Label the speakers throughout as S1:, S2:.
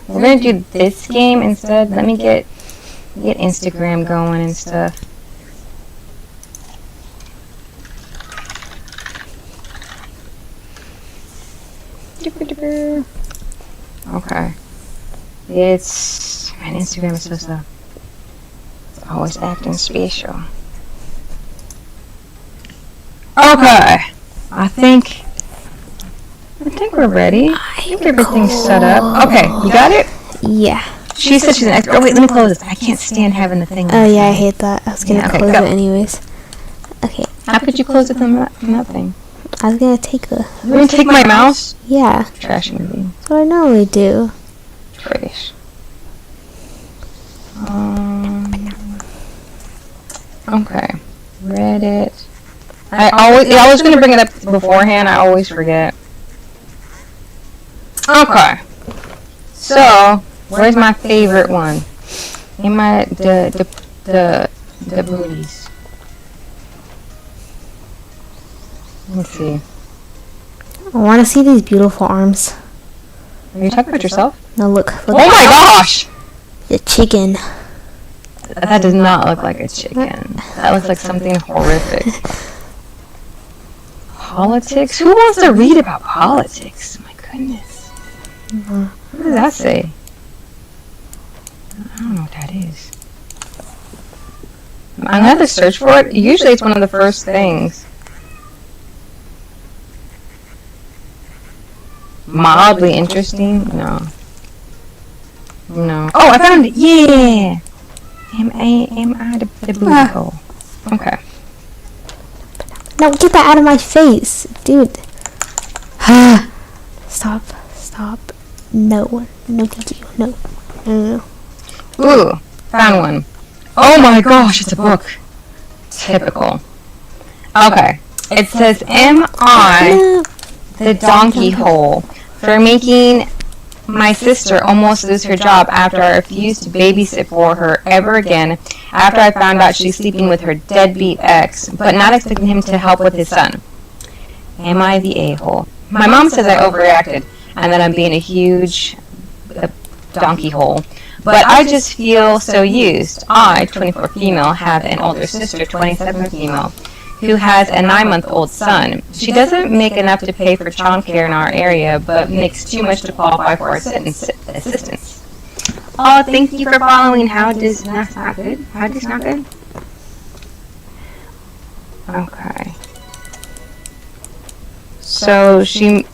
S1: We're gonna do this game instead. Let me get Instagram going and stuff. Okay. Man, Instagram is so slow. It's always acting special. Okay. I think we're ready. I think everything's set up. Okay, you got it?
S2: Yeah.
S1: She said she's an expert. Oh, wait, let me close this. I can't stand having the thing.
S2: Oh, yeah, I hate that. I was going to close
S1: go.
S2: it anyways. Okay.
S1: How could you close it from that thing?
S2: I was going to take the...
S1: You're going to take my mouse?
S2: Yeah.
S1: Trash movie.
S2: That's what I normally do.
S1: Trash. Okay. Reddit. I was going to bring it up beforehand. I always forget. Okay. So, where's my favorite one? In my the booties. Let's see.
S2: I want to see these beautiful arms.
S1: Are you talking about yourself?
S2: No, look.
S1: Oh my gosh!
S2: The chicken.
S1: That does not look like a chicken. That looks like something horrific. Politics? Who wants to read about politics? My goodness. What does that say? I don't know what that is. I'm gonna have to search for it. Usually it's one of the first things. Mildly interesting? No. No. Oh, I found it! Yeah! Am I the booty hole? Okay.
S2: No, get that out of my face, dude. Stop. No, thank you. No.
S1: Ooh, found one. Oh my gosh, it's a book. Typical. Okay. It says, am I the donkey hole for making my sister almost lose her job after I refused to babysit for her ever again after I found out she's sleeping with her deadbeat ex, but not expecting him to help with his son? Am I the a-hole? My mom says I overreacted and that I'm being a huge donkey hole. But I just feel so used. I, 24 female, have an older sister, 27 female, who has a 9-month-old son. She doesn't make enough to pay for childcare in our area, but makes too much to qualify for assistance. Oh, thank you for following. That's not good. How is not good? Okay. So she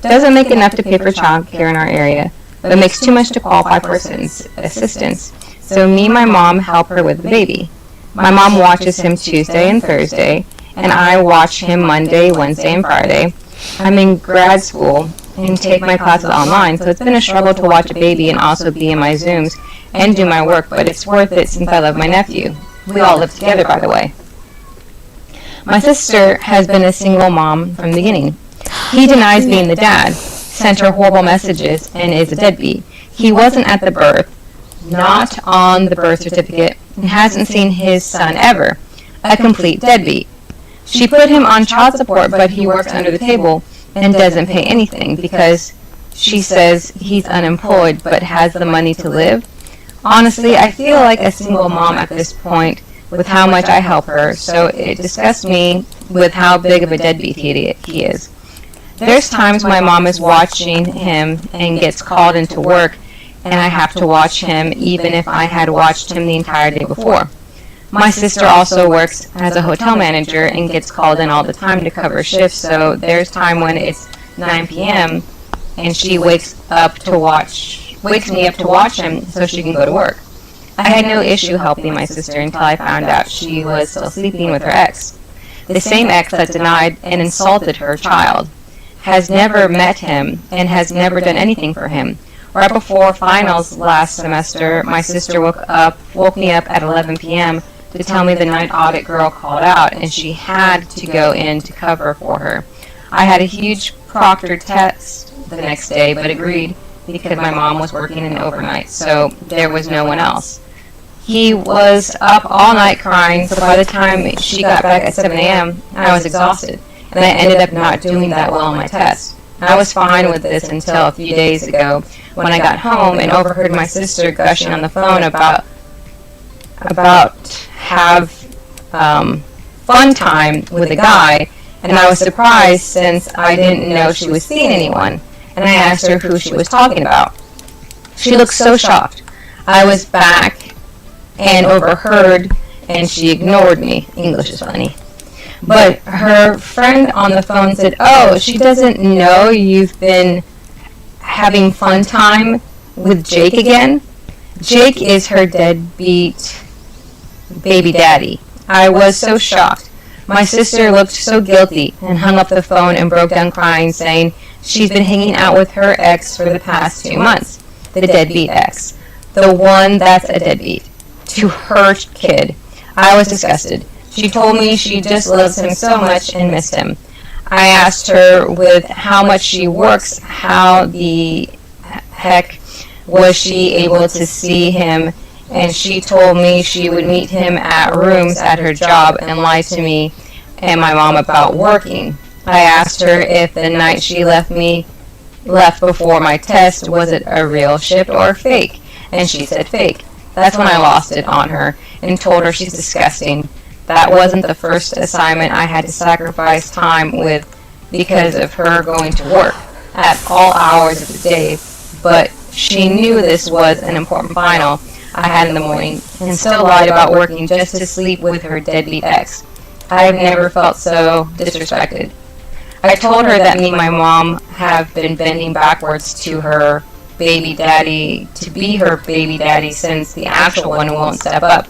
S1: doesn't make enough to pay for childcare in our area, but makes too much to qualify for assistance. So me and my mom help her with the baby. My mom watches him Tuesday and Thursday, and I watch him Monday, Wednesday, and Friday. I'm in grad school and take my classes online, so it's been a struggle to watch a baby and also be in my Zooms and do my work, but it's worth it since I love my nephew. We all live together, by the way. My sister has been a single mom from the beginning. He denies being the dad, sent her horrible messages, and is a deadbeat. He wasn't at the birth, not on the birth certificate, and hasn't seen his son ever. A complete deadbeat. She put him on child support, but he works under the table and doesn't pay anything because she says he's unemployed but has the money to live. Honestly, I feel like a single mom at this point with how much I help her, so it disgusts me with how big of a deadbeat he is. There's times my mom is watching him and gets called into work, and I have to watch him even if I had watched him the entire day before. My sister also works as a hotel manager and gets called in all the time to cover shifts, so there's time when it's 9 p.m. and she wakes me up to watch him so she can go to work. I had no issue helping my sister until I found out she was still sleeping with her ex. The same ex that denied and insulted her child, has never met him, and has never done anything for him. Right before finals last semester, my sister woke me up at 11 p.m. to tell me the night audit girl called out, and she had to go in to cover for her. I had a huge proctored test the next day, but agreed because my mom was working an overnight, so there was no one else. He was up all night crying, so by the time she got back at 7 a.m., I was exhausted, and I ended up not doing that well on my test. I was fine with this until a few days ago when I got home and overheard my sister gushing on the phone about have fun time with a guy, and I was surprised since I didn't know she was seeing anyone, and I asked her who she was talking about. She looked so shocked. I was back and overheard, and she ignored me. English is funny. But her friend on the phone said, "Oh, she doesn't know you've been having fun time with Jake again?" Jake is her deadbeat baby daddy. I was so shocked. My sister looked so guilty and hung up the phone and broke down crying, saying she's been hanging out with her ex for the past 2 months. The deadbeat ex. The one that's a deadbeat. To her kid. I was disgusted. She told me she just loves him so much and missed him. I asked her with how much she works, how the heck was she able to see him, and she told me she would meet him at rooms at her job and lie to me and my mom about working. I asked her if the night she left before my test, was it a real shift or fake? And she said fake. That's when I lost it on her and told her she's disgusting. That wasn't the first assignment I had to sacrifice time with because of her going to work at all hours of the day, but she knew this was an important final I had in the morning and still lied about working just to sleep with her deadbeat ex. I have never felt so disrespected. I told her that me and my mom have been bending backwards to her baby daddy, to be her baby daddy since the actual one won't step up,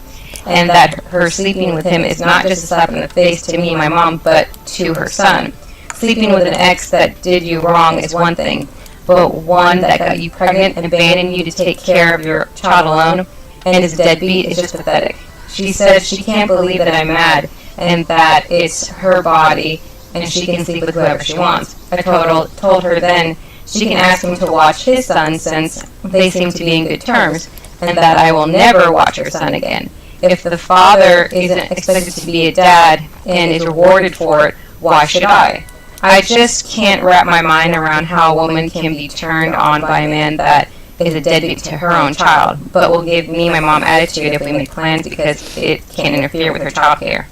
S1: and that her sleeping with him is not just a slap in the face to me and my mom, but to her son. Sleeping with an ex that did you wrong is one thing, but one that got you pregnant and abandoned you to take care of your child alone and is a deadbeat is just pathetic. She said she can't believe that I'm mad and that it's her body and she can sleep with whoever she wants. I told her then she can ask him to watch his son since they seem to be in good terms, and that I will never watch her son again. If the father isn't expected to be a dad and is rewarded for it, why should I? I just can't wrap my mind around how a woman can be turned on by a man that is a deadbeat to her own child, but will give me and my mom attitude if we make plans because it can interfere with her child care.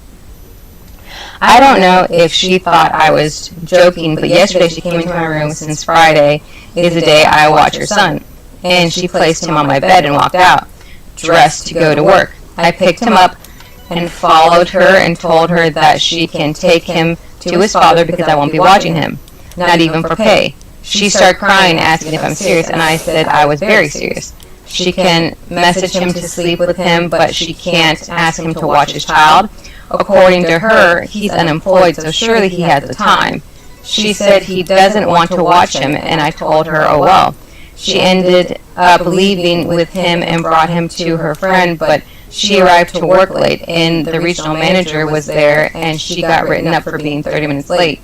S1: I don't know if she thought I was joking, but yesterday she came into my room since Friday is the day I watch her son, and she placed him on my bed and walked out, dressed to go to work. I picked him up and followed her and told her that she can take him to his father because I won't be watching him, not even for pay. She started crying, asking if I'm serious, and I said I was very serious. She can message him to sleep with him, but she can't ask him to watch his child. According to her, he's unemployed, so surely he has the time. She said he doesn't want to watch him, and I told her, oh well. She ended up leaving with him and brought him to her friend, but she arrived to work late, and the regional manager was there, and she got written up for being 30 minutes late.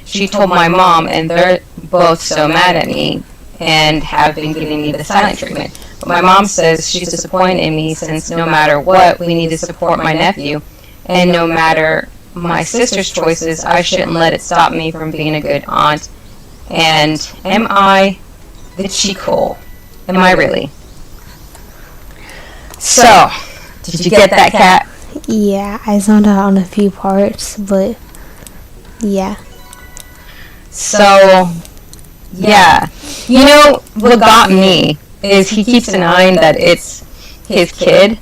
S1: She told my mom, and they're both so mad at me and have been giving me the silent treatment. But my mom says she's disappointed in me since no matter what, we need to support my nephew. And no matter my sister's choices, I shouldn't let it stop me from being a good aunt. And am I the cheek hole? Am I really? So, did you get that, Cat?
S2: Yeah, I zoned out on a few parts, but yeah.
S1: So, yeah. You know, what got me is he keeps denying that it's his kid,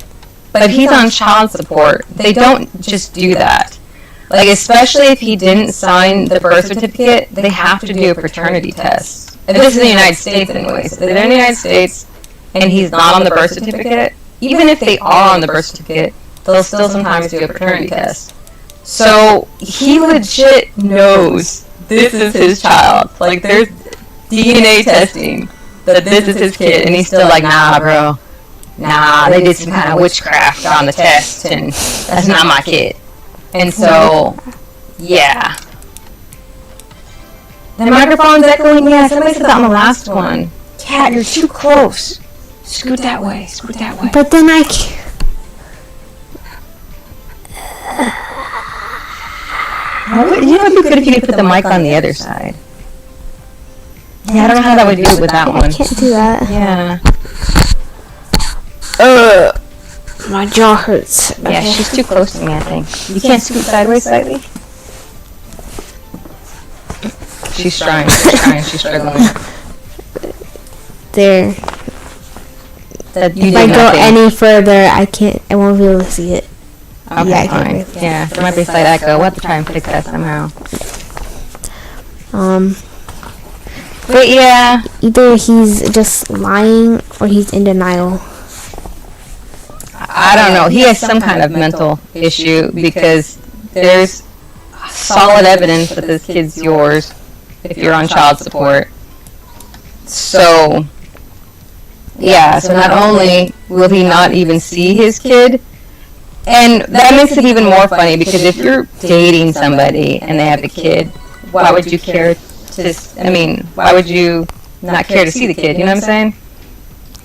S1: but he's on child support. They don't just do that. Like, especially if he didn't sign the birth certificate, they have to do a paternity test. And this is in the United States anyways. If they're in the United States and he's not on the birth certificate, even if they are on the birth certificate, they'll still sometimes do a paternity test. So, he legit knows this is his child. Like, there's DNA testing that this is his kid, and he's still like, nah, bro. Nah, they did some kind of witchcraft on the test, and that's not my kid. And so, yeah. The microphone's echoing. Yeah, somebody said that on the last one. Cat, you're too close. Scoot that way. Scoot that way.
S2: But then I can't.
S1: You know, it'd be good if you could put the mic on the other side. Yeah, I don't know how that would do with that
S2: I
S1: one.
S2: can't do that.
S1: Yeah.
S2: My jaw hurts.
S1: Yeah,
S2: Okay.
S1: she's too close to me, I think. You can't scoot sideways slightly? She's trying, she's struggling.
S2: There.
S1: That you
S2: If I
S1: did
S2: go
S1: nothing.
S2: any further, I won't be able to see it.
S1: Okay,
S2: Yeah, I
S1: fine.
S2: can't really-
S1: Yeah, there might be a slight echo. We'll have to try and fix that somehow. But yeah,
S2: Either he's just lying or he's in denial.
S1: I don't know. He has some kind of mental issue because there's solid evidence that this kid's yours if you're on child support. So, yeah, so not only will he not even see his kid, and that makes it even more funny because if you're dating somebody and they have a kid, why would you care to, why would you not care to see the kid, you know what I'm saying?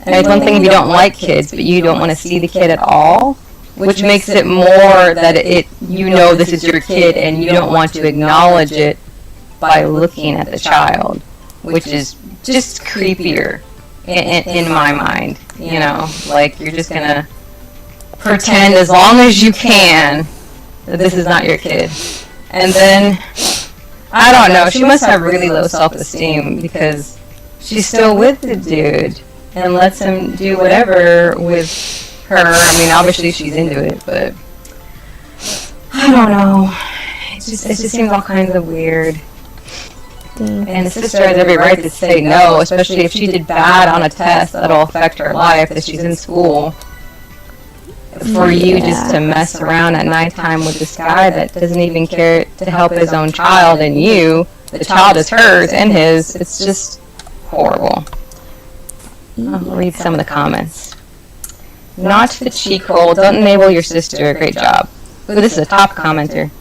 S1: And it's one thing if you don't like kids, but you don't want to see the kid at all, which makes it more that you know this is your kid and you don't want to acknowledge it by looking at the child, which is just creepier in my mind, you know? Like, you're just going to pretend as long as you can that this is not your kid. And then, I don't know, she must have really low self-esteem because she's still with the dude and lets him do whatever with her. I mean, obviously she's into it, but I don't know. It just seems all kinds of weird. And the sister has every right to say no, especially if she did bad on a test that'll affect her life, that she's in school. For you just to mess around at nighttime with this guy that doesn't even care to help his own child and you, the child is hers and his, it's just horrible. I'll read some of the comments. Not the cheek hole, don't enable your sister, great job. Ooh, this is a top commenter.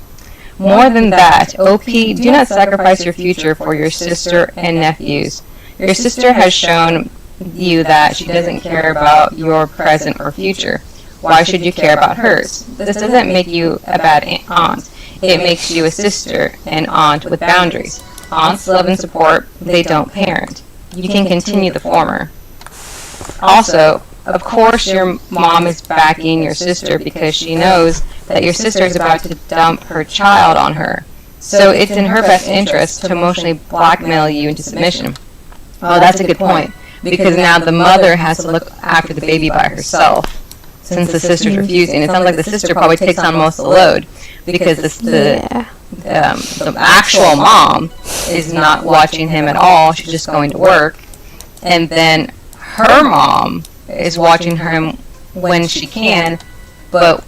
S1: More than that, OP, do not sacrifice your future for your sister and nephews. Your sister has shown you that she doesn't care about your present or future. Why should you care about hers? This doesn't make you a bad aunt. It makes you a sister and aunt with boundaries. Aunts love and support, they don't parent. You can continue the former. Also, of course your mom is backing your sister because she knows that your sister is about to dump her child on her. So it's in her best interest to emotionally blackmail you into submission. Oh, that's a good point. Because now the mother has to look after the baby by herself. Since the sister's refusing, it sounds like the sister probably takes on most of the load because the actual mom is not watching him at all. She's just going to work, and then her mom is watching him when she can, but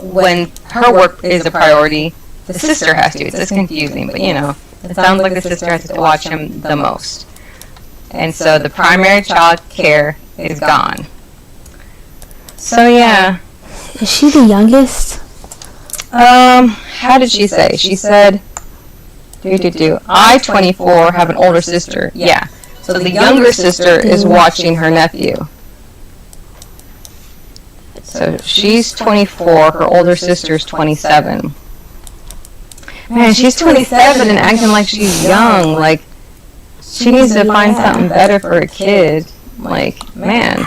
S1: when her work is a priority, the sister has to. It's just confusing, but you know, it sounds like the sister has to watch him the most, and so the primary child care is gone. So yeah.
S2: Is she the youngest?
S1: How did she say? She said, I, 24, have an older sister. Yeah. So the younger sister is watching her nephew. So she's 24, her older sister's 27. Man, she's 27 and acting like she's young. Like, she needs to find something better for her kid. Like, man.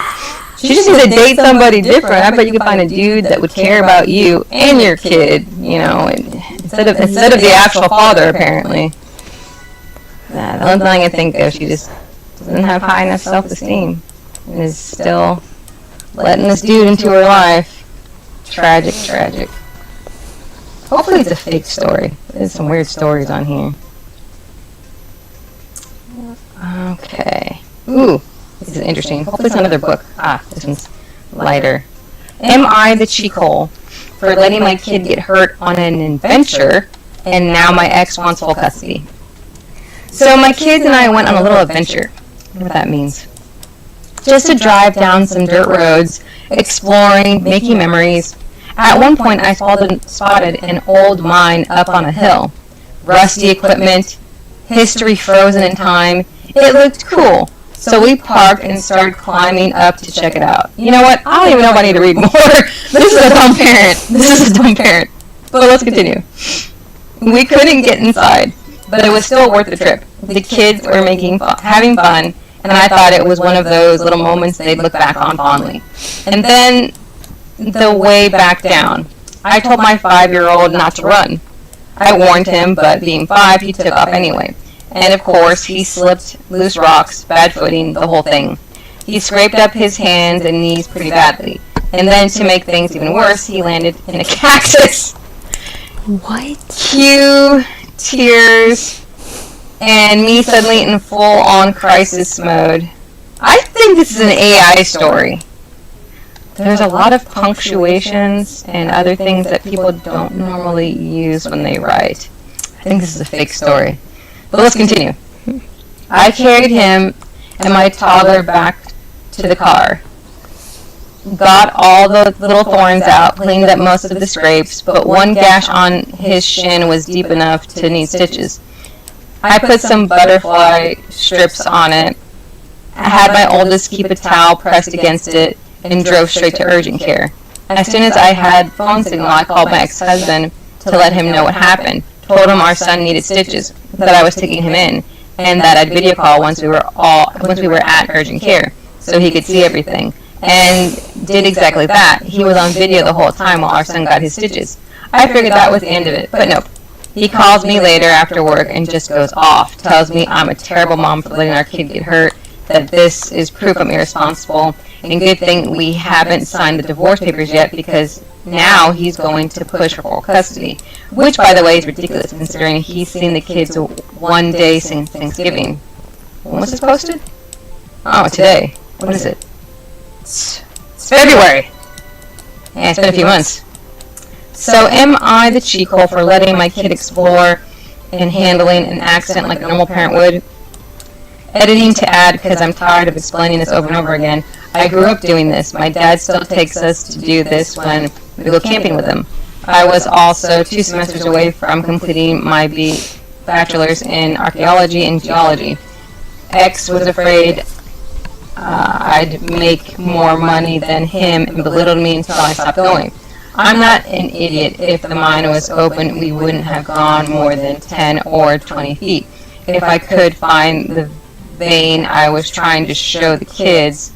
S1: She just needs to date somebody different. I bet you could find a dude that would care about you and your kid, you know, instead of the actual father, apparently. The only thing I think of, she just doesn't have high enough self-esteem and is still letting this dude into her life. Tragic, tragic. Hopefully it's a fake story. There's some weird stories on here. Okay. Ooh. This is interesting. Hopefully it's another book. This one's lighter. Am I the cheek hole for letting my kid get hurt on an adventure and now my ex wants full custody? So my kids and I went on a little adventure. I wonder what that means. Just to drive down some dirt roads, exploring, making memories. At one point I spotted an old mine up on a hill. Rusty equipment, history frozen in time. It looked cool. So we parked and started climbing up to check it out. You know what? I don't even know if I need to read more. This is a dumb parent. This is a dumb parent. But let's continue. We couldn't get inside. but it was still worth the trip. The kids were having fun, and I thought it was one of those little moments they'd look back on fondly. And then the way back down, I told my 5-year-old not to run. I warned him, but being 5, he took off anyway. And of course, he slipped, loose rocks, bad footing, the whole thing. He scraped up his hands and knees pretty badly. And then to make things even worse, he landed in a cactus.
S2: What?
S1: Cue tears and me suddenly in full-on crisis mode. I think this is an AI story. There's a lot of punctuations and other things that people don't normally use when they write. I think this is a fake story. But let's continue. I carried him and my toddler back to the car. Got all the little thorns out, cleaned up most of the scrapes, but one gash on his shin was deep enough to need stitches. I put some butterfly strips on it. I had my oldest keep a towel pressed against it and drove straight to urgent care. As soon as I had phone signal, I called my ex-husband to let him know what happened. Told him our son needed stitches, that I was taking him in, and that I'd video call once we were at urgent care, so he could see everything. And did exactly that. He was on video the whole time while our son got his stitches. I figured that was the end of it, but nope. He calls me later after work and just goes off. Tells me I'm a terrible mom for letting our kid get hurt, that this is proof I'm irresponsible, and good thing we haven't signed the divorce papers yet because now he's going to push for full custody. Which, by the way, is ridiculous considering he's seen the kids one day since Thanksgiving. When was this posted? Oh, today. What is it? It's February. Yeah, it's been a few months. So am I the cheek hole for letting my kid explore and handling an accident like a normal parent would? Editing to add because I'm tired of explaining this over and over again. I grew up doing this. My dad still takes us to do this when we go camping with him. I was also 2 semesters away from completing my bachelor's in archaeology and geology. X was afraid I'd make more money than him and belittled me until I stopped going. I'm not an idiot. If the mine was open, we wouldn't have gone more than 10 or 20 feet. If I could find the vein I was trying to show the kids,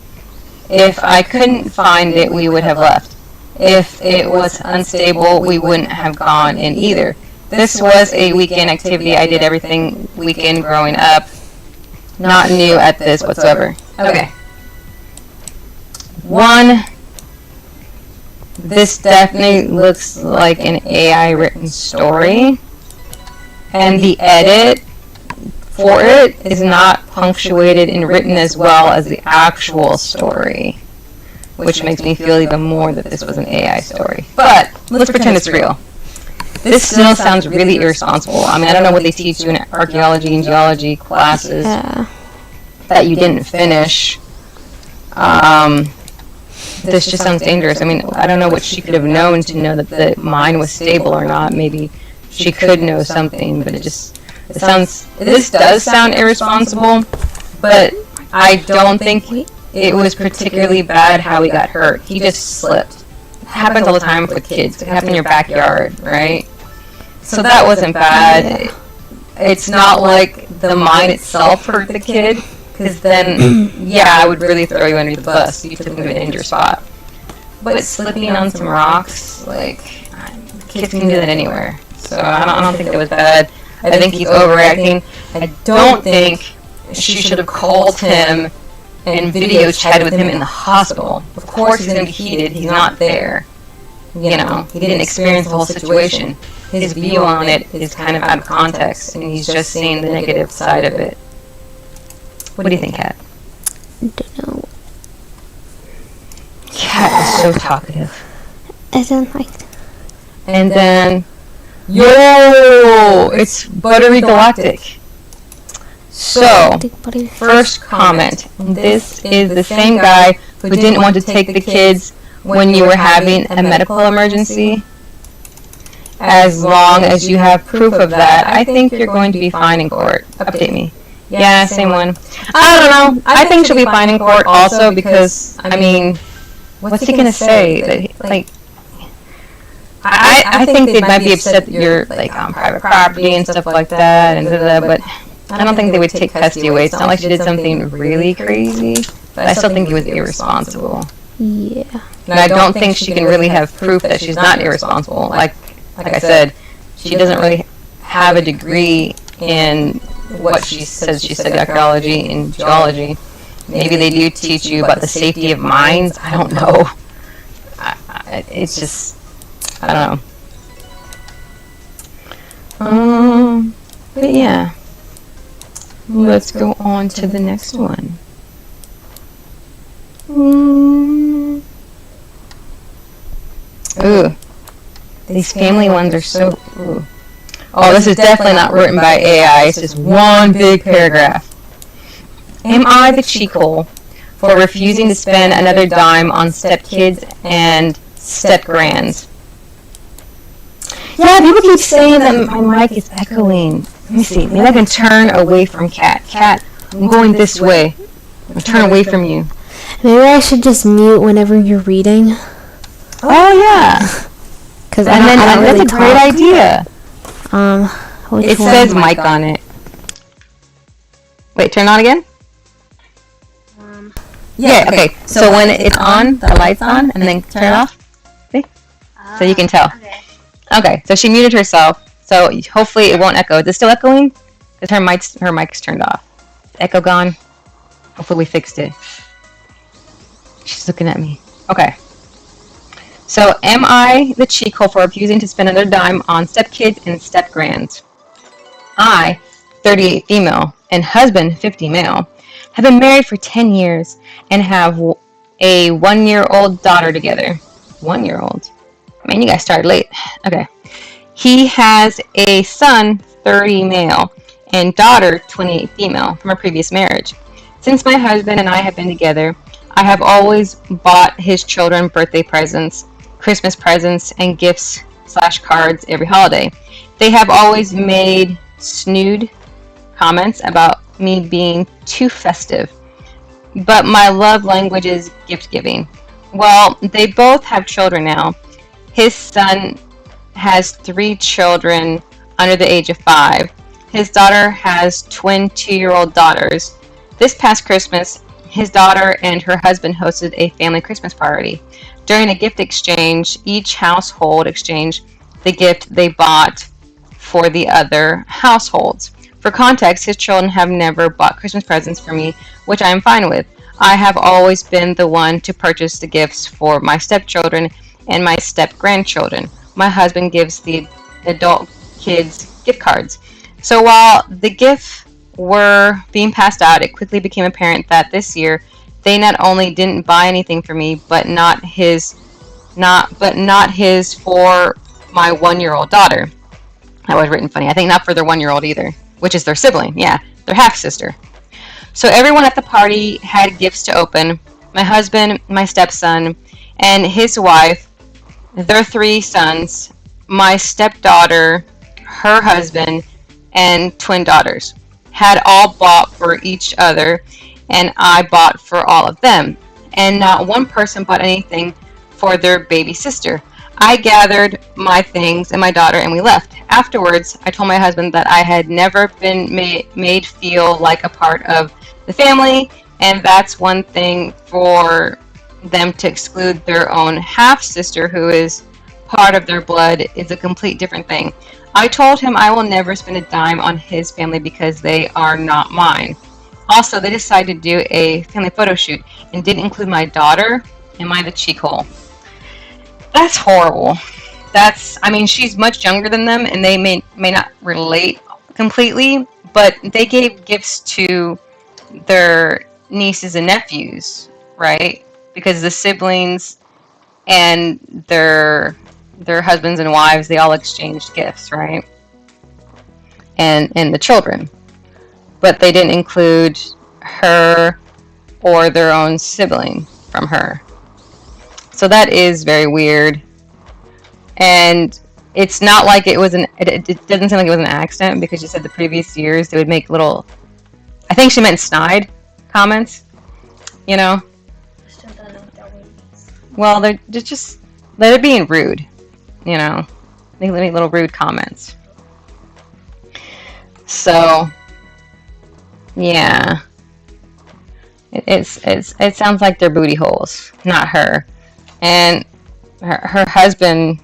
S1: if I couldn't find it, we would have left. If it was unstable, we wouldn't have gone in either. This was a weekend activity. I did everything weekend growing up. Not new at this whatsoever. Okay. 1, this definitely looks like an AI written story. And the edit for it is not punctuated and written as well as the actual story, which makes me feel even more that this was an AI story. But let's pretend it's real. This still sounds really irresponsible. I mean, I don't know what they teach you in archaeology and geology classes that you didn't finish. This just sounds dangerous. I mean, I don't know what she could have known to know that the mine was stable or not. Maybe she could know something, but this does sound irresponsible, but I don't think it was particularly bad how he got hurt. He just slipped. It happens all the time with kids. It can happen in your backyard, right? So that wasn't bad. It's not like the mine itself hurt the kid, because then, yeah, I would really throw you under the bus. You took him to an injured spot. But slipping on some rocks, like, kids can do that anywhere. So I don't think it was bad. I think he's overreacting. I don't think she should have called him and video chatted with him in the hospital. Of course he's going to be heated. He's not there. You know, he didn't experience the whole situation. His view on it is kind of out of context, and he's just seeing the negative side of it. What do you think, Kat?
S2: I don't know.
S1: Kat is so talkative.
S2: I don't like that.
S1: And then, yo, it's Buttery Galactic. So, first comment. This is the same guy who didn't want to take the kids when you were having a medical emergency. As long as you have proof of that, I think you're going to be fine in court. Update me. Yeah, same one. I don't know. I think she'll be fine in court also because, I mean, what's he going to say? That, like, I think they might be upset that you're like on private property and stuff like that, and but I don't think they would take custody away. It's not like she did something really crazy, but I still think it was irresponsible.
S2: Yeah.
S1: And I don't think she can really have proof that she's not irresponsible. Like I said, she doesn't really have a degree in what she says she studied, archaeology and geology. Maybe they do teach you about the safety of mines. I don't know. It's just, I don't know. But yeah. Let's go on to the next one. Ooh. These family ones are so... Ooh. Oh, this is definitely not written by AI. It's just one big paragraph. Am I the cheek hole for refusing to spend another dime on stepkids and stepgrands? Yeah, people keep saying that my mic is echoing. Let me see. Maybe I can turn away from Kat. Kat, I'm going this way. I'll turn away from you.
S2: Maybe I should just mute whenever you're reading.
S1: Oh, yeah.
S2: Because
S1: And then
S2: I don't
S1: that's
S2: really
S1: a great
S2: talk.
S1: idea.
S2: Which
S1: It
S2: one?
S1: says mic on it. Wait, turn on again? Yeah, okay. So when it's on, the light's on, and then turn it off. See? So you can tell. Okay, so she muted herself. So hopefully it won't echo. Is it still echoing? Because her mic's turned off. Echo gone. Hopefully we fixed it. She's looking at me. Okay. So am I the cheek hole for refusing to spend another dime on stepkids and stepgrands? I, 38 female, and husband, 50 male, have been married for 10 years and have a 1-year-old daughter together. 1-year-old? Man, you guys started late. Okay. He has a son, 30 male, and daughter, 28 female, from a previous marriage. Since my husband and I have been together, I have always bought his children birthday presents, Christmas presents, and gifts/cards every holiday. They have always made snood comments about me being too festive, but my love language is gift giving. Well, they both have children now. His son has 3 children under the age of 5. His daughter has twin 2-year-old daughters. This past Christmas, his daughter and her husband hosted a family Christmas party. During a gift exchange, each household exchanged the gift they bought for the other households. For context, his children have never bought Christmas presents for me, which I am fine with. I have always been the one to purchase the gifts for my stepchildren and my step-grandchildren. My husband gives the adult kids gift cards. So while the gifts were being passed out, it quickly became apparent that this year they not only didn't buy anything for me, but not his for my 1-year-old daughter. That was written funny. I think not for their 1-year-old either, which is their sibling. Yeah, their half-sister. So everyone at the party had gifts to open. My husband, my stepson, and his wife, their 3 sons, my stepdaughter, her husband, and twin daughters had all bought for each other, and I bought for all of them. And not one person bought anything for their baby sister. I gathered my things and my daughter and we left. Afterwards, I told my husband that I had never been made feel like a part of the family, and that's one thing for them to exclude their own half-sister who is part of their blood is a complete different thing. I told him I will never spend a dime on his family because they are not mine. Also, they decided to do a family photo shoot and didn't include my daughter. Am I the cheek hole? That's horrible. She's much younger than them and they may not relate completely, but they gave gifts to their nieces and nephews, right? Because the siblings and their husbands and wives, they all exchanged gifts, right? And the children. But they didn't include her or their own sibling from her. So that is very weird. And it's not like it was it doesn't seem like it was an accident, because she said the previous years they would make little, I think she meant snide comments, you know?
S3: Still don't know what that means.
S1: Well, they're being rude. you know, they make little rude comments. So, yeah, it sounds like they're booty holes, not her. And her husband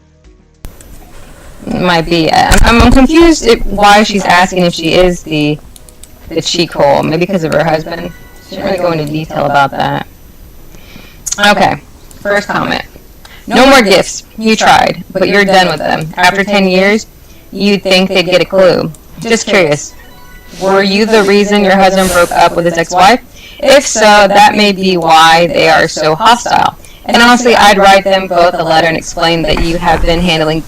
S1: might be. I'm confused why she's asking if she is the cheek hole. Maybe because of her husband. She didn't really go into detail about that. Okay, first comment. No more gifts. You tried, but you're done with them. After 10 years, you'd think they'd get a clue. Just curious. Were you the reason your husband broke up with his ex-wife? If so, that may be why they are so hostile. And honestly, I'd write them both a letter and explain that you have been handling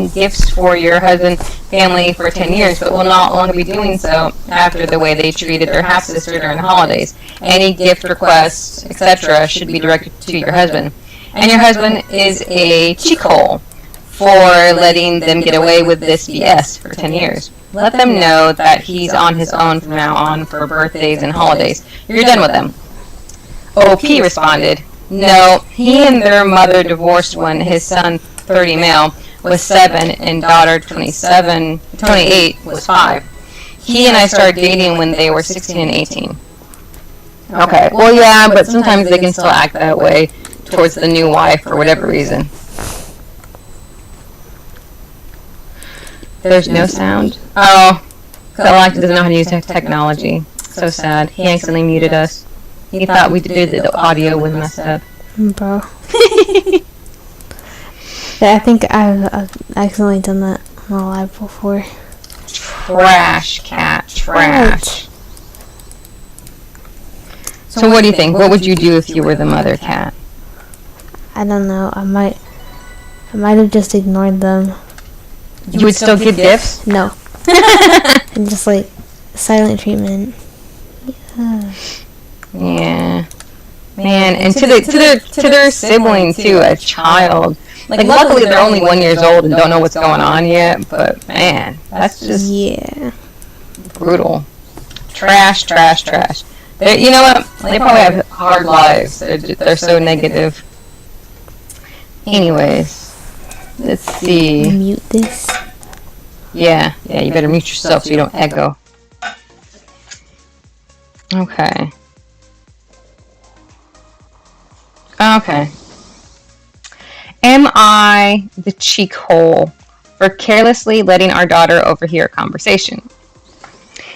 S1: gifts for your husband's family for 10 years, but will not longer be doing so after the way they treated their half-sister during the holidays. Any gift requests, etc., should be directed to your husband. And your husband is a cheek hole for letting them get away with this BS for 10 years. Let them know that he's on his own from now on for birthdays and holidays. You're done with them. OP responded, no, he and their mother divorced when his son, 30 male, was 7 and daughter, 28, was 5. He and I started dating when they were 16 and 18. Okay, well, yeah, but sometimes they can still act that way towards the new wife for whatever reason. There's no sound? Oh, Alex doesn't know how to use technology. So sad. He accidentally muted us. He thought we did the audio was messed up.
S2: Bro. Yeah, I think I've accidentally done that on a live before.
S1: Trash, cat, trash. So what do you think? What would you do if you were the mother cat?
S2: I don't know. I might have just ignored them.
S1: You would still give gifts?
S2: No. And just like silent treatment.
S1: Yeah. Man, and to their sibling too, a child. Like luckily they're only 1 year old and don't know what's going on yet, but man, that's just brutal. Trash, trash, trash. You know what? They probably have hard lives. They're so negative. Anyways, let's see.
S2: Mute this.
S1: Yeah, you better mute yourself so you don't echo. Okay. Am I the cheek hole for carelessly letting our daughter overhear a conversation?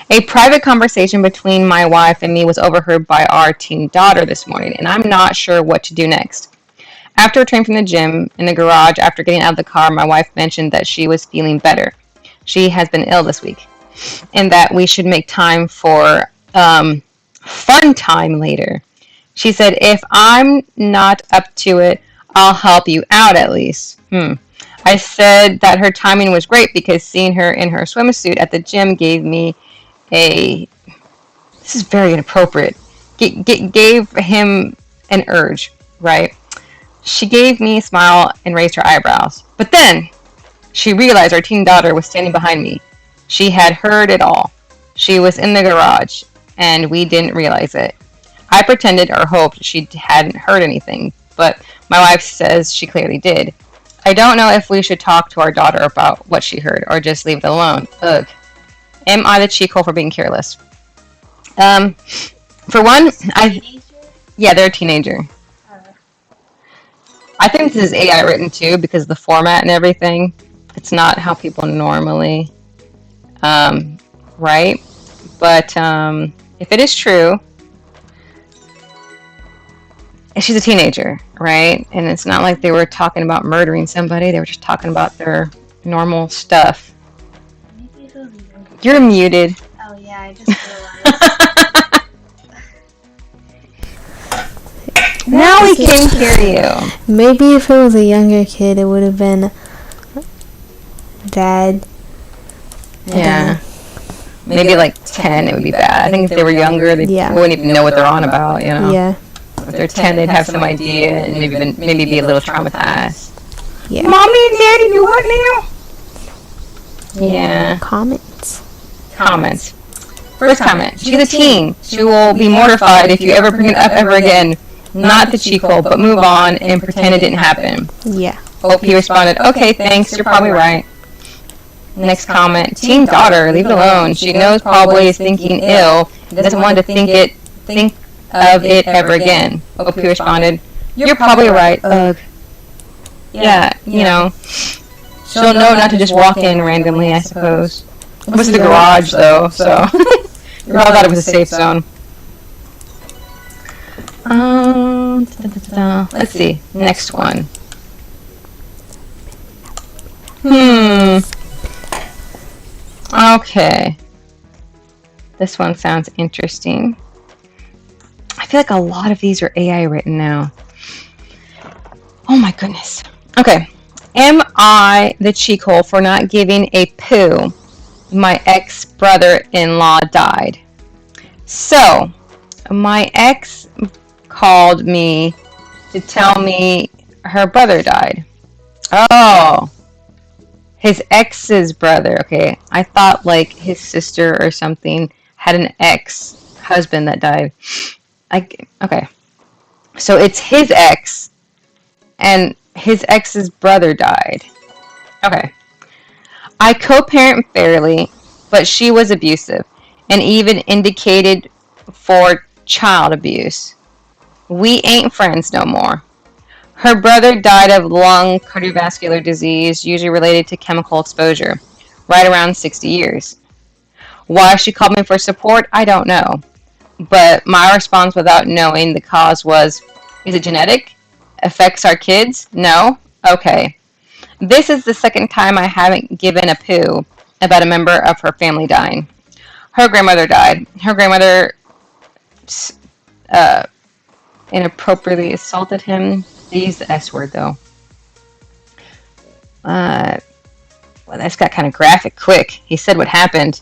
S1: A private conversation between my wife and me was overheard by our teen daughter this morning, and I'm not sure what to do next. After returning from the gym, in the garage, after getting out of the car, my wife mentioned that she was feeling better. She has been ill this week, and that we should make time for fun time later. She said, if I'm not up to it, I'll help you out at least. I said that her timing was great because seeing her in her swimsuit at the gym gave me this is very inappropriate, gave him an urge, right? She gave me a smile and raised her eyebrows. But then she realized our teen daughter was standing behind me. She had heard it all. She was in the garage, and we didn't realize it. I pretended or hoped she hadn't heard anything, but my wife says she clearly did. I don't know if we should talk to our daughter about what she heard or just leave it alone. Ugh. Am I the cheek hole for being careless? For one, they're a teenager. I think this is AI written too because of the format and everything. It's not how people normally write. But if it is true, she's a teenager, right? And it's not like they were talking about murdering somebody. They were just talking about their normal stuff. You're muted.
S3: Oh yeah, I just realized.
S1: Now we can hear you.
S2: Maybe if it was a younger kid, it would have been Dad.
S1: Yeah. Maybe like 10, it would be bad. I think if they were younger, they wouldn't even know what they're on about, you know?
S2: Yeah.
S1: If they're 10, they'd have some idea and maybe be a little traumatized.
S2: Yeah.
S1: Mommy and Daddy do what now? Yeah.
S2: Comments.
S1: First comment. She's a teen. She will be mortified if you ever bring it up ever again. Not the cheek hole, but move on and pretend it didn't happen.
S2: Yeah.
S1: OP responded, okay, thanks, you're probably right. Next comment, teen daughter, leave it alone. She knows probably is thinking ill, doesn't want to think of it ever again. OP responded, you're probably right, ugh. Yeah, you know, she'll know not to just walk in randomly, I suppose. It was the garage, though, so we all thought it was a safe zone. Let's see, next one. Okay. This one sounds interesting. I feel like a lot of these are AI written now. Oh my goodness. Okay. Am I the cheek hole for not giving a poo? My ex-brother-in-law died. So, my ex called me to tell me her brother died. Oh. His ex's brother. Okay. I thought like his sister or something had an ex-husband that died. Okay. So it's his ex, and his ex's brother died. Okay. I co-parent fairly, but she was abusive, and even indicated for child abuse. We ain't friends no more. Her brother died of lung cardiovascular disease, usually related to chemical exposure, right around 60 years. Why she called me for support, I don't know. But my response without knowing the cause was, is it genetic? Affects our kids? No? Okay. This is the second time I haven't given a poo about a member of her family dying. Her grandmother died. Her grandmother inappropriately assaulted him. They used the S word, though. Well, that's got kind of graphic quick. He said what happened.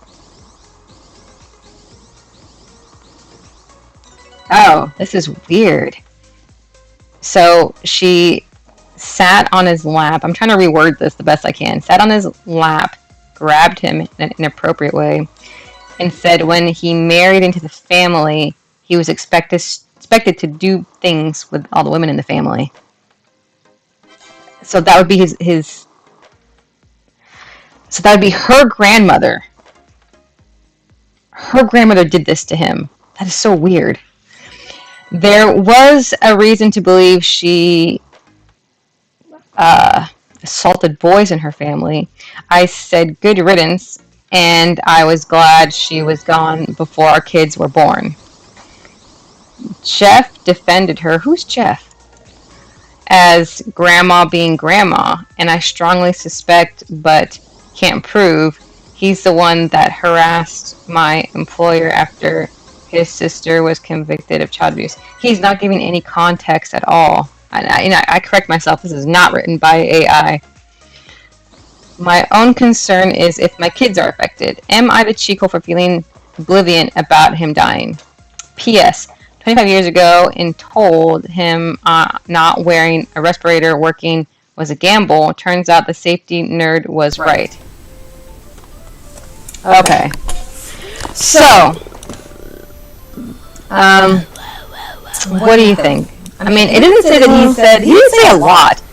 S1: Oh, this is weird. So she sat on his lap. I'm trying to reword this the best I can. Sat on his lap, grabbed him in an inappropriate way, and said when he married into the family, he was expected to do things with all the women in the family. So that would be his. So that would be her grandmother. Her grandmother did this to him. That is so weird. There was a reason to believe she assaulted boys in her family. I said good riddance, and I was glad she was gone before our kids were born. Jeff defended her. Who's Jeff? As grandma being grandma, and I strongly suspect, but can't prove, he's the one that harassed my employer after his sister was convicted of child abuse. He's not giving any context at all. I correct myself, this is not written by AI. My own concern is if my kids are affected. Am I the chico for feeling oblivion about him dying? P.S. 25 years ago and told him not wearing a respirator working was a gamble. Turns out the safety nerd was right. Okay. So, what do you think? I mean, it didn't say that he didn't say a lot.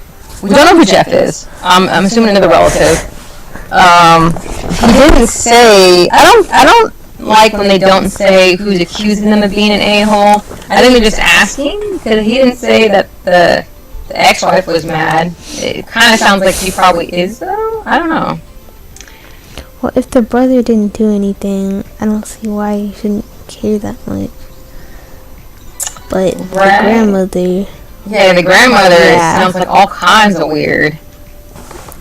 S1: We don't know who Jeff is. I'm assuming another relative. He didn't say, I don't like when they don't say who's accusing them of being an a-hole. I think they're just asking, because he didn't say that the ex-wife was mad. It kind of sounds like he probably is, though. I don't know.
S2: Well, if the brother didn't do anything, I don't see why you shouldn't care that much. But the grandmother...
S1: Yeah, the grandmother sounds like all kinds of weird.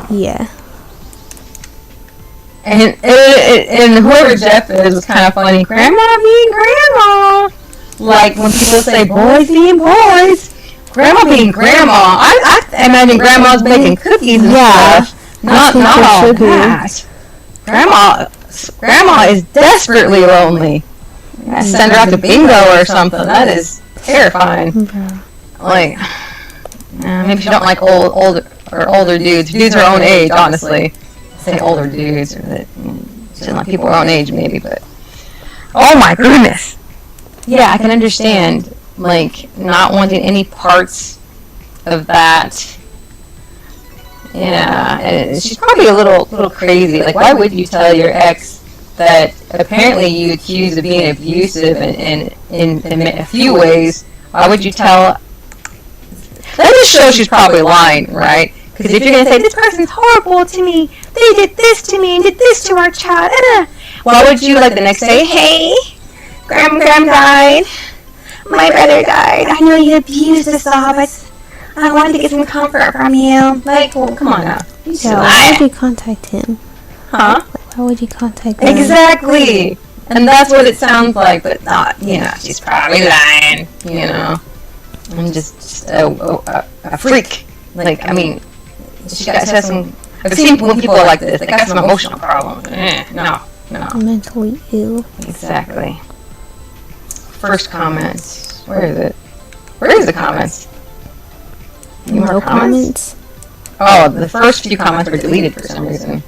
S2: Yeah.
S1: And whoever Jeff is was kind of funny. Grandma being grandma. Like when people say boys being boys. Grandma being grandma. I imagine grandma's baking cookies and stuff. Not all that. Grandma is desperately lonely. Send her out to bingo or something. That is terrifying. Like, maybe she don't like older dudes. Dudes her own age, honestly. Say older dudes, or that she doesn't like people her own age, maybe. But oh my goodness, yeah, I can understand like not wanting any parts of that Yeah, and she's probably a little crazy. Like, why would you tell your ex that apparently you accuse of being abusive in a few ways? Why would you tell? That just shows she's probably lying, right? Because if you're gonna say this person's horrible to me, they did this to me and did this to our child, why would you like the next day? Hey, Graham died. My brother died. I know you abused us all, but I wanted to get some comfort from you. Like, well, come on now. You should
S2: Yeah, why
S1: lie.
S2: would you contact him?
S1: Huh?
S2: Why would you contact him?
S1: Exactly. And that's what it sounds like, but not, she's probably lying, I'm just a freak. Like, I mean, she has some, I've seen when people are like this, they got some emotional problems. No.
S2: Mentally ill.
S1: Exactly. First comments. Where is it? Where is the comments? Any more
S2: No comments.
S1: Oh, the first few comments were deleted for some reason.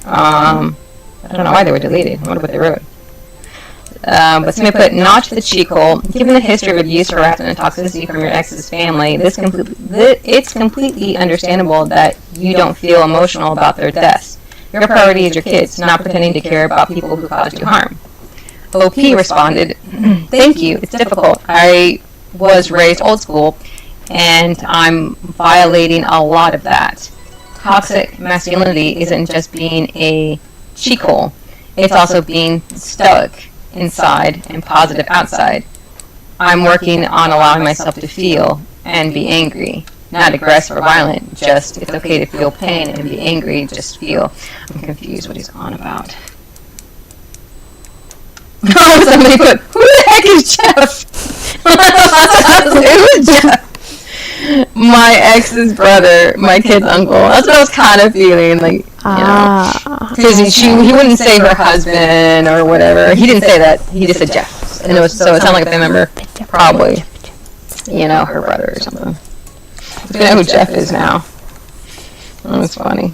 S1: I don't know why they were deleted. I wonder what they wrote. But somebody put, notch the cheek hole. Given the history of abuse, harassment, and toxicity from your ex's family, it's completely understandable that you don't feel emotional about their deaths. Your priority is your kids, not pretending to care about people who caused you harm. OP responded, thank you, it's difficult. I was raised old school, and I'm violating a lot of that. Toxic masculinity isn't just being a cheek hole. It's also being stoic inside and positive outside. I'm working on allowing myself to feel and be angry. Not aggressive or violent, just it's okay to feel pain and be angry, just feel. I'm confused what he's on about. Oh, somebody put, who the heck is Jeff? Who is Jeff? My ex's brother, my kid's uncle. That's what I was kind of feeling, like, because he wouldn't say her husband or whatever. He didn't say that. He just said Jeff, and it sounded like a family member, probably, her brother or something. You know who Jeff is now. That was funny.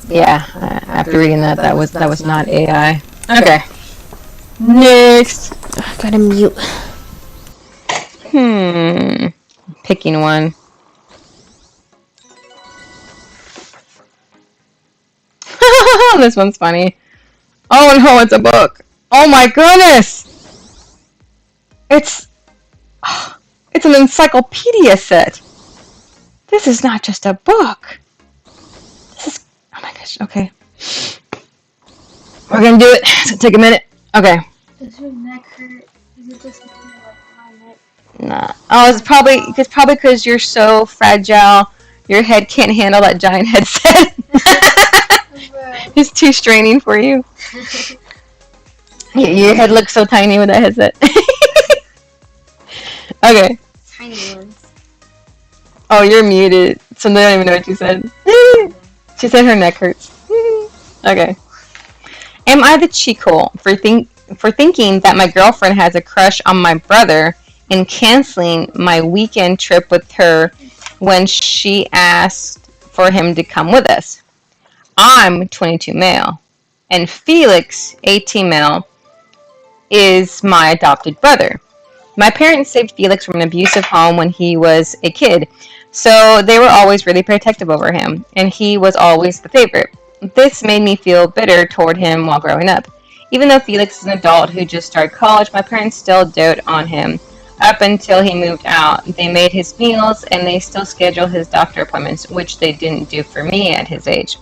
S1: Yeah, after reading that was not AI. Okay. Next.
S2: I gotta mute.
S1: Picking one. This one's funny. Oh no, it's a book. Oh my goodness! It's an encyclopedia set. This is not just a book. This is, oh my gosh, okay. We're gonna do it. It's gonna take a minute. Okay.
S3: Does your neck hurt? Is it just like my neck?
S1: Nah. Oh, it's probably because you're so fragile. Your head can't handle that giant headset. It's too straining for you. Your head looks so tiny with that headset. Okay.
S3: Tiny ones.
S1: Oh, you're muted, so they don't even know what you said. She said her neck hurts. Okay. Am I the cheek hole for thinking that my girlfriend has a crush on my brother and canceling my weekend trip with her when she asked for him to come with us? I'm 22 male, and Felix, 18 male, is my adopted brother. My parents saved Felix from an abusive home when he was a kid, so they were always really protective over him, and he was always the favorite. This made me feel bitter toward him while growing up. Even though Felix is an adult who just started college, my parents still dote on him. Up until he moved out, they made his meals, and they still schedule his doctor appointments, which they didn't do for me at his age.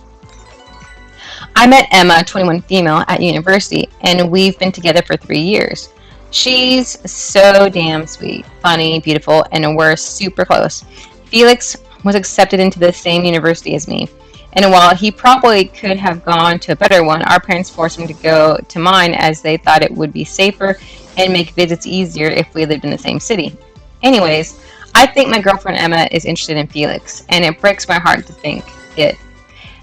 S1: I met Emma, 21 female, at university, and we've been together for 3 years. She's so damn sweet, funny, beautiful, and we're super close. Felix was accepted into the same university as me, and while he probably could have gone to a better one, our parents forced him to go to mine as they thought it would be safer and make visits easier if we lived in the same city. Anyways, I think my girlfriend Emma is interested in Felix, and it breaks my heart to think it.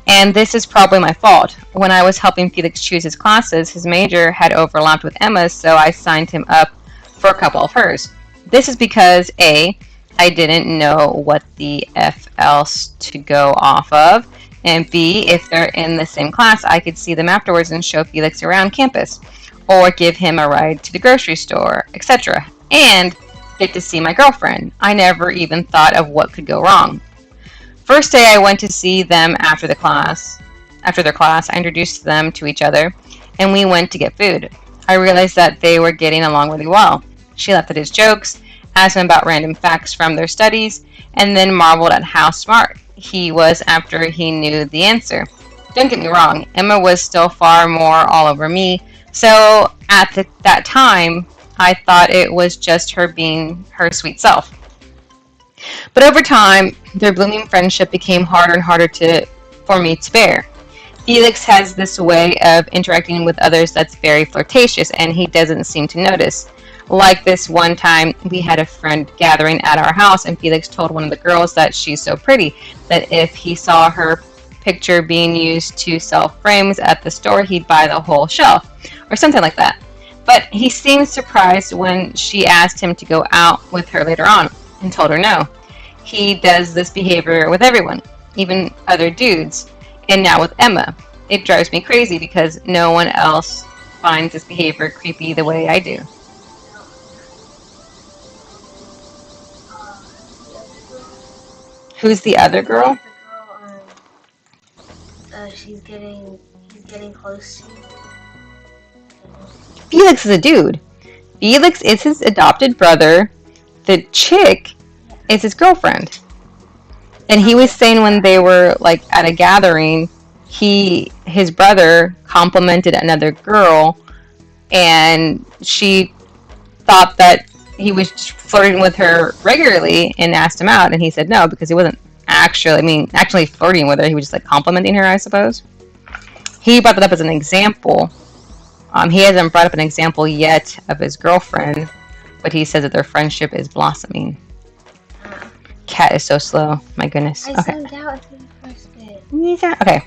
S1: And this is probably my fault. When I was helping Felix choose his classes, his major had overlapped with Emma's, so I signed him up for a couple of hers. This is because A, I didn't know what the F else to go off of, and B, if they're in the same class, I could see them afterwards and show Felix around campus, or give him a ride to the grocery store, etc., and get to see my girlfriend. I never even thought of what could go wrong. First day I went to see them after their class, I introduced them to each other, and we went to get food. I realized that they were getting along really well. She laughed at his jokes, asked him about random facts from their studies, and then marveled at how smart he was after he knew the answer. Don't get me wrong, Emma was still far more all over me, so at that time, I thought it was just her being her sweet self. But over time, their blooming friendship became harder and harder for me to bear. Felix has this way of interacting with others that's very flirtatious, and he doesn't seem to notice. Like this one time, we had a friend gathering at our house, and Felix told one of the girls that she's so pretty that if he saw her picture being used to sell frames at the store, he'd buy the whole shelf, or something like that. But he seemed surprised when she asked him to go out with her later on, and told her no. He does this behavior with everyone, even other dudes, and now with Emma. It drives me crazy because no one else finds this behavior creepy the way I do. Who's the other girl?
S3: The girl, he's getting close to.
S1: Felix is a dude. Felix is his adopted brother. The chick is his girlfriend. And he was saying when they were like at a gathering, his brother complimented another girl, and she thought that he was flirting with her regularly and asked him out, and he said no because he wasn't actually flirting with her. He was just like complimenting her, I suppose. He brought that up as an example. He hasn't brought up an example yet of his girlfriend, but he says that their friendship is blossoming. Cat is so slow. My goodness.
S3: I
S1: Okay.
S3: zoned out after the first bit.
S1: Okay.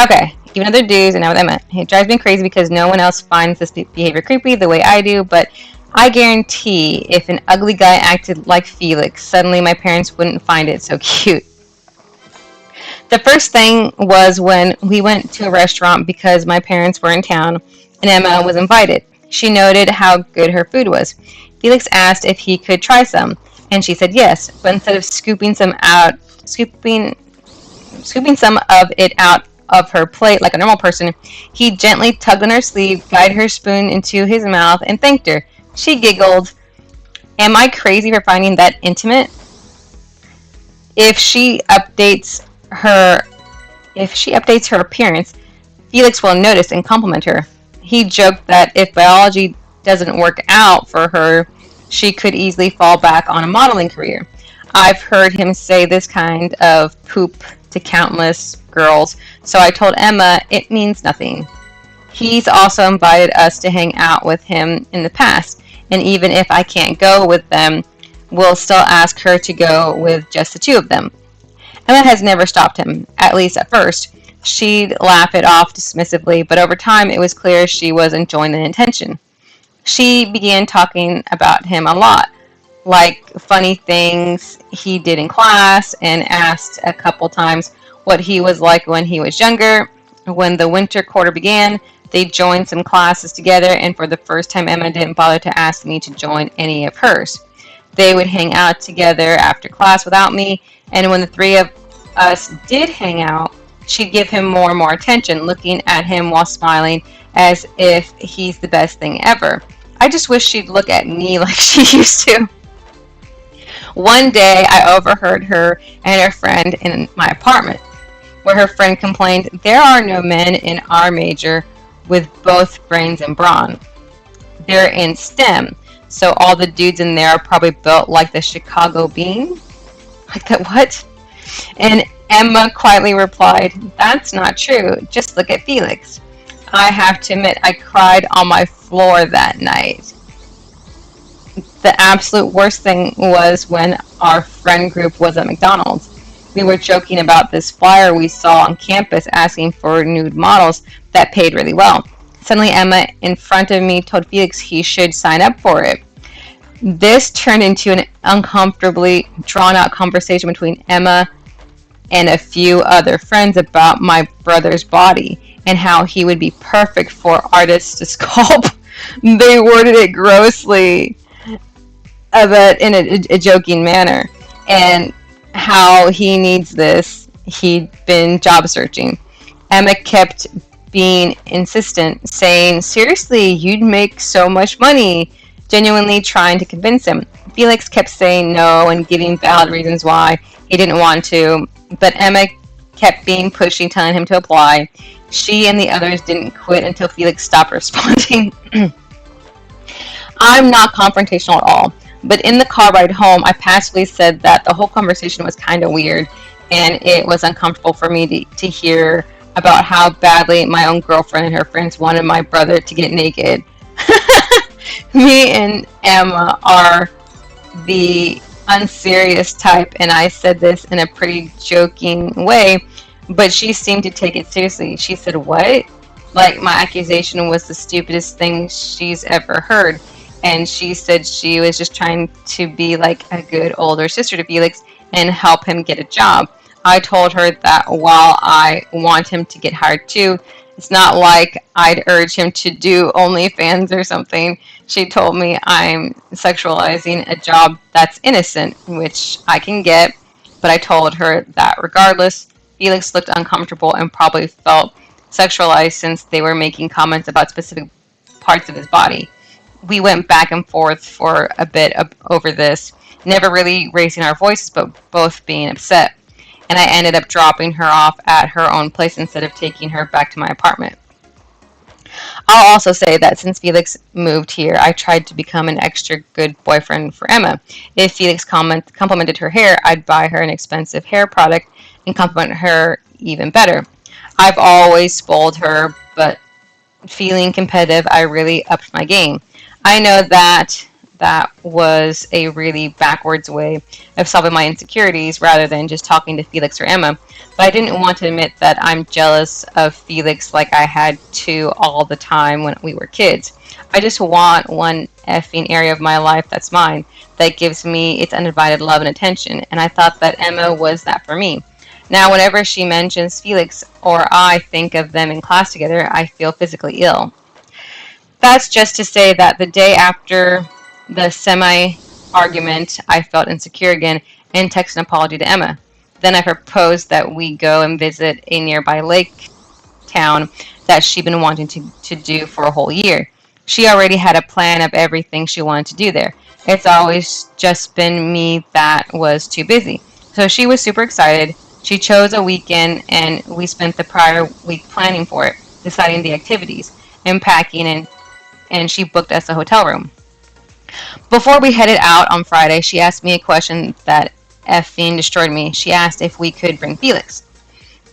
S1: Okay. Even other dudes, and now with Emma. It drives me crazy because no one else finds this behavior creepy the way I do, but I guarantee if an ugly guy acted like Felix, suddenly my parents wouldn't find it so cute. The first thing was when we went to a restaurant because my parents were in town and Emma was invited. She noted how good her food was. Felix asked if he could try some, and she said yes, but instead of scooping some of it out of her plate like a normal person, he gently tugged on her sleeve, guided her spoon into his mouth, and thanked her. She giggled. Am I crazy for finding that intimate? If she updates her appearance, Felix will notice and compliment her. He joked that if biology doesn't work out for her, she could easily fall back on a modeling career. I've heard him say this kind of poop to countless girls, so I told Emma it means nothing. He's also invited us to hang out with him in the past, and even if I can't go with them, we'll still ask her to go with just the two of them. Emma has never stopped him, at least at first. She'd laugh it off dismissively, but over time it was clear she was enjoying the attention. She began talking about him a lot, like funny things he did in class, and asked a couple times what he was like when he was younger. When the winter quarter began, they joined some classes together, and for the first time Emma didn't bother to ask me to join any of hers. They would hang out together after class without me, and when the three of us did hang out, she'd give him more and more attention, looking at him while smiling as if he's the best thing ever. I just wish she'd look at me like she used to. One day, I overheard her and her friend in my apartment, where her friend complained, "There are no men in our major with both brains and brawn. They're in STEM, so all the dudes in there are probably built like the Chicago Bean." Like that, what? And Emma quietly replied, "That's not true. Just look at Felix." I have to admit, I cried on my floor that night. The absolute worst thing was when our friend group was at McDonald's. We were joking about this flyer we saw on campus asking for nude models that paid really well. Suddenly, Emma in front of me told Felix he should sign up for it. This turned into an uncomfortably drawn-out conversation between Emma and a few other friends about my brother's body and how he would be perfect for artists to sculpt. They worded it grossly, but in a joking manner. And how he needs this. He'd been job searching. Emma kept being insistent, saying, "Seriously, you'd make so much money," genuinely trying to convince him. Felix kept saying no and giving valid reasons why he didn't want to, but Emma kept being pushy, telling him to apply. She and the others didn't quit until Felix stopped responding. I'm not confrontational at all, but in the car ride home, I passively said that the whole conversation was kind of weird and it was uncomfortable for me to hear about how badly my own girlfriend and her friends wanted my brother to get naked. Me and Emma are the unserious type, and I said this in a pretty joking way, but she seemed to take it seriously. She said, "What?" Like my accusation was the stupidest thing she's ever heard. And she said she was just trying to be like a good older sister to Felix and help him get a job. I told her that while I want him to get hired too, it's not like I'd urge him to do OnlyFans or something. She told me I'm sexualizing a job that's innocent, which I can get, but I told her that regardless, Felix looked uncomfortable and probably felt sexualized since they were making comments about specific parts of his body. We went back and forth for a bit over this, never really raising our voices, but both being upset. And I ended up dropping her off at her own place instead of taking her back to my apartment. I'll also say that since Felix moved here, I tried to become an extra good boyfriend for Emma. If Felix complimented her hair, I'd buy her an expensive hair product and compliment her even better. I've always spoiled her, but feeling competitive, I really upped my game. I know that that was a really backwards way of solving my insecurities rather than just talking to Felix or Emma, but I didn't want to admit that I'm jealous of Felix like I had to all the time when we were kids. I just want one effing area of my life that's mine, that gives me its undivided love and attention, and I thought that Emma was that for me. Now, whenever she mentions Felix or I think of them in class together, I feel physically ill. That's just to say that the day after the semi argument, I felt insecure again and texted an apology to Emma. Then I proposed that we go and visit a nearby lake town that she'd been wanting to do for a whole year. She already had a plan of everything she wanted to do there. It's always just been me that was too busy. So she was super excited. She chose a weekend and we spent the prior week planning for it, deciding the activities and packing, and she booked us a hotel room. Before we headed out on Friday, she asked me a question that effing destroyed me. She asked if we could bring Felix.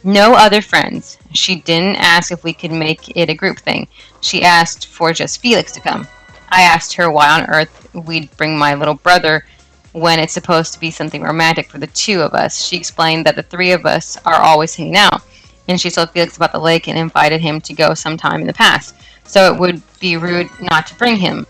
S1: No other friends. She didn't ask if we could make it a group thing. She asked for just Felix to come. I asked her why on earth we'd bring my little brother when it's supposed to be something romantic for the two of us. She explained that the three of us are always hanging out, and she told Felix about the lake and invited him to go sometime in the past, so it would be rude not to bring him.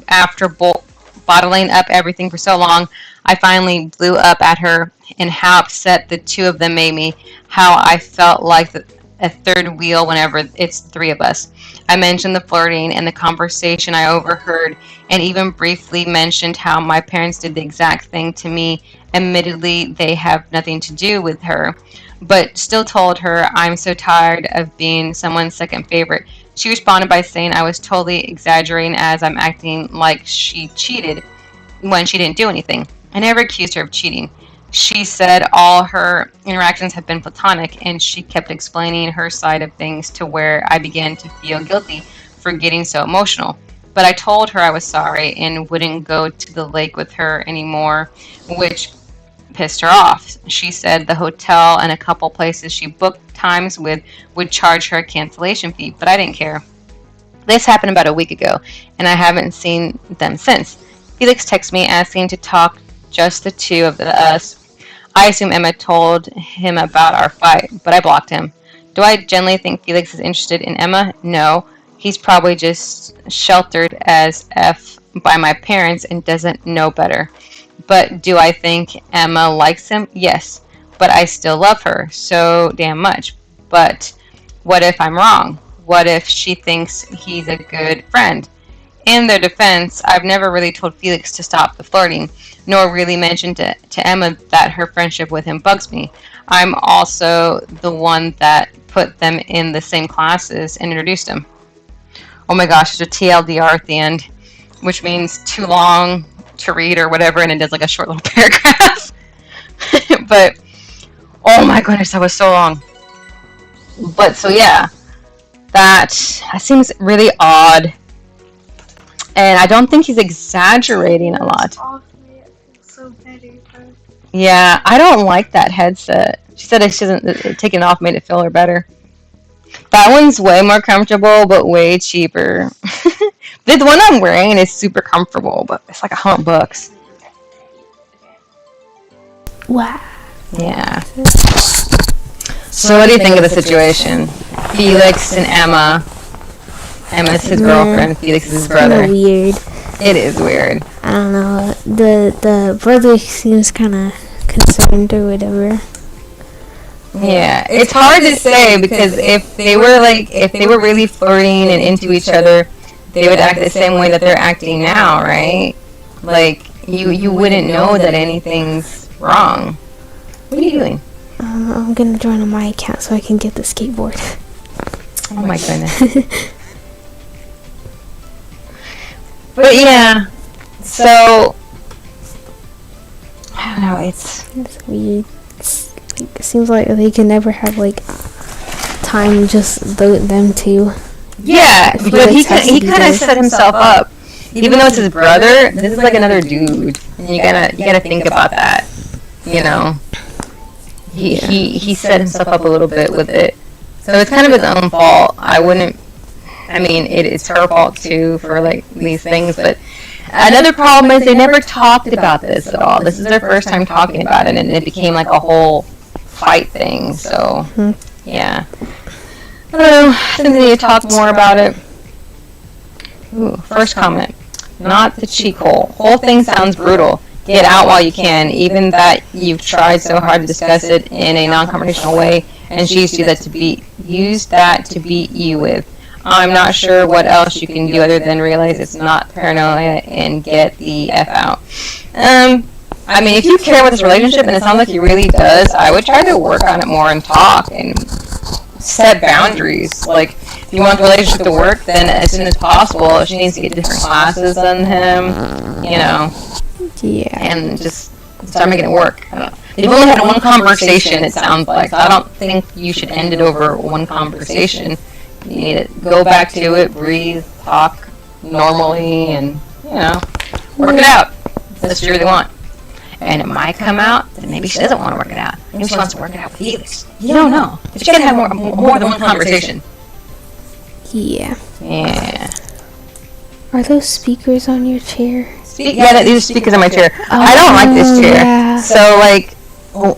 S1: After bottling up everything for so long, I finally blew up at her and how upset the two of them made me, how I felt like a third wheel whenever it's the three of us. I mentioned the flirting and the conversation I overheard, and even briefly mentioned how my parents did the exact thing to me. Admittedly, they have nothing to do with her, but still told her I'm so tired of being someone's second favorite. She responded by saying I was totally exaggerating as I'm acting like she cheated when she didn't do anything. I never accused her of cheating. She said all her interactions have been platonic, and she kept explaining her side of things to where I began to feel guilty for getting so emotional. But I told her I was sorry and wouldn't go to the lake with her anymore, which pissed her off. She said the hotel and a couple places she booked times with would charge her a cancellation fee, but I didn't care. This happened about a week ago, and I haven't seen them since. Felix texted me asking to talk, just the two of us. I assume Emma told him about our fight, but I blocked him. Do I generally think Felix is interested in Emma? No. He's probably just sheltered as F by my parents and doesn't know better. But do I think Emma likes him? Yes. But I still love her so damn much. But what if I'm wrong? What if she thinks he's a good friend? in their defense, I've never really told Felix to stop the flirting, nor really mentioned to Emma that her friendship with him bugs me. I'm also the one that put them in the same classes and introduced them. Oh my gosh, there's a TLDR at the end, which means too long to read or whatever, and it does like a short little paragraph. But, oh my goodness, that was so long. But, so yeah, that seems really odd. And I don't think he's exaggerating a lot.
S3: Awfully, it feels so better, but
S1: Yeah, I don't like that headset. She said it shouldn't, taking it off made it feel her better. That one's way more comfortable, but way cheaper. The one I'm wearing is super comfortable, but it's like $100.
S2: Wow.
S1: Yeah. So what do you think of the situation? Felix and Emma. Emma's his girlfriend, Felix is his brother.
S2: Kinda weird.
S1: It is weird.
S2: I don't know. The brother seems kind of concerned or whatever.
S1: Yeah, it's hard to say because if they were really flirting and into each other, they would act the same way that they're acting now, right? Like you wouldn't know that anything's wrong. What are you doing?
S2: I'm gonna join on my account so I can get the skateboard.
S1: Oh my goodness. But yeah, so I don't know. It's
S2: It's weird. It seems like they can never have like time just them two.
S1: yeah,
S2: Felix
S1: but he
S2: has to be
S1: kind
S2: there.
S1: of set himself up. Even though it's his brother, this is like another dude, and you gotta think about that. You know, he set himself up a little bit with it, so it's kind of his own fault. I mean, it's her fault too for like these things, but another problem is they never talked about this at all. This is their first time talking about it, and it became like a whole fight thing. So, yeah. I don't know. I think they need to talk more about it. Ooh, first comment. Not the cheek hole. Whole thing sounds brutal. Get out while you can, even that you've tried so hard to discuss it in a non-confrontational way, and she used that to beat you with. I'm not sure what else you can do other than realize it's not paranoia and get the F out. I mean, if you care about this relationship, and it sounds like he really does, I would try to work on it more and talk and set boundaries. Like, if you want the relationship to work, then as soon as possible, if she needs to get different classes than him, you know,
S2: Yeah.
S1: and just start making it work. I don't know. They've only had one conversation, it sounds like, so I don't think you should end it over one conversation. You need to go back to it, breathe, talk normally, and, you know, work it out. If that's what you really want. And it might come out that maybe she doesn't want to work it out. Maybe she wants to work it out with Felix. You don't know. But you gotta have more than one conversation.
S2: Yeah.
S1: Yeah.
S2: Are those speakers on your chair?
S1: Yeah, these are speakers on my chair. I don't like this chair.
S2: Yeah.
S1: So, like, I'm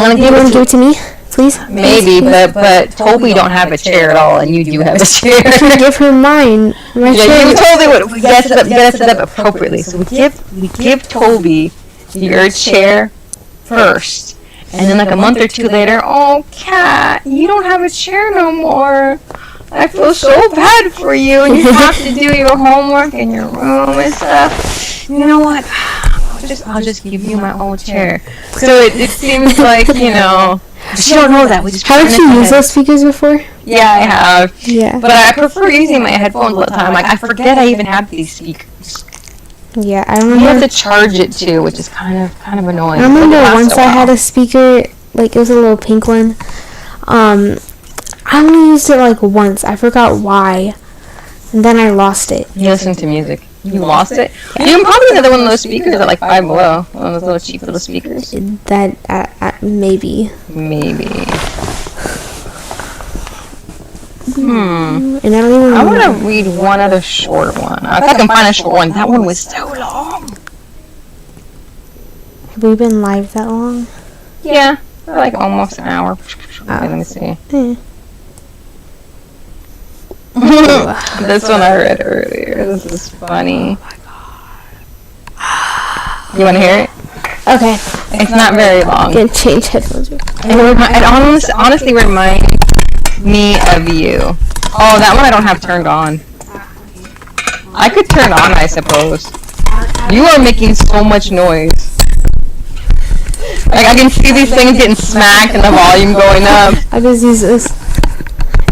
S1: gonna
S2: You
S1: give
S2: want to give
S1: it
S2: it to me, please?
S1: to maybe, but Toby don't have a chair at all, and you do have a chair.
S2: Give her mine. My
S1: Yeah,
S2: chair.
S1: you totally would. You gotta set up appropriately. So we give Toby your chair first, and then like a month or two later, oh Kat, you don't have a chair no more. I feel so bad for you, and you have to do your homework in your room and stuff. You know what? I'll just give you my old chair. So it seems like, you know, but you don't know that. We just
S2: Haven't you used those speakers before?
S1: Yeah, I have.
S2: Yeah.
S1: But I prefer using my headphones all the time. Like, I forget I even have these speakers.
S2: Yeah, I
S1: You have
S2: remember.
S1: to charge it too, which is kind of annoying.
S2: I remember
S1: It lasts
S2: once
S1: a
S2: I had
S1: while.
S2: a speaker, like it was a little pink one. I only used it like once. I forgot why, and then I lost it.
S1: You listen to music. You lost it? You can probably get another one of those speakers at like $5 Below. One of those little cheap little speakers.
S2: That maybe.
S1: Maybe.
S2: And I don't even.
S1: I want to read one other short one. If I can find a short one. That one was so long.
S2: Have we been live that long?
S1: Yeah. Like almost an hour. Okay, let me see. This one I read earlier. This is funny. You want to hear it?
S2: Okay.
S1: It's not very long.
S2: I'm gonna change headphones.
S1: It honestly reminds me of you. Oh, that one I don't have turned on. I could turn it on, I suppose. You are making so much noise. Like, I can see these things getting smacked and the volume going up.
S2: I just use this.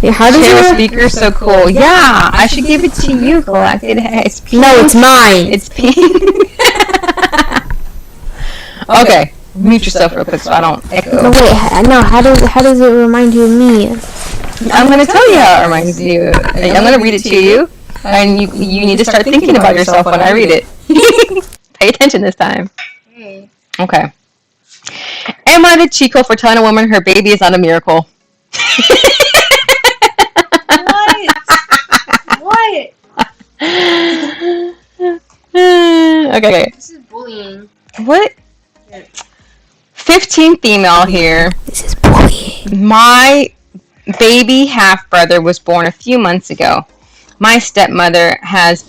S2: Yeah, how does
S1: Share a
S2: it?
S1: speaker so cool. Yeah, I should give it to you, Galactic. It's pink.
S2: No, it's mine.
S1: It's pink. Okay, mute yourself real quick so I don't echo.
S2: No, wait. No, how does it remind you of me?
S1: I'm gonna tell you how it reminds you. I'm gonna read it to you, and you need to start thinking about yourself when I read it. Pay attention this time.
S3: Hey.
S1: Okay. Am I the Chico for telling a woman her baby is not a miracle?
S3: What?
S1: Okay.
S3: This is bullying.
S1: What? 15 female here.
S2: This is bullying.
S1: My baby half brother was born a few months ago. My stepmother has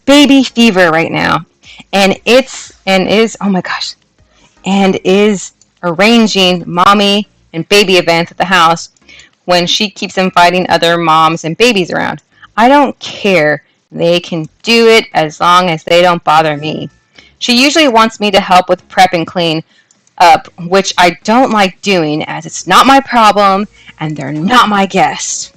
S1: baby fever right now, and is arranging mommy and baby events at the house when she keeps inviting other moms and babies around. I don't care. They can do it as long as they don't bother me. She usually wants me to help with prep and clean up, which I don't like doing as it's not my problem and they're not my guests.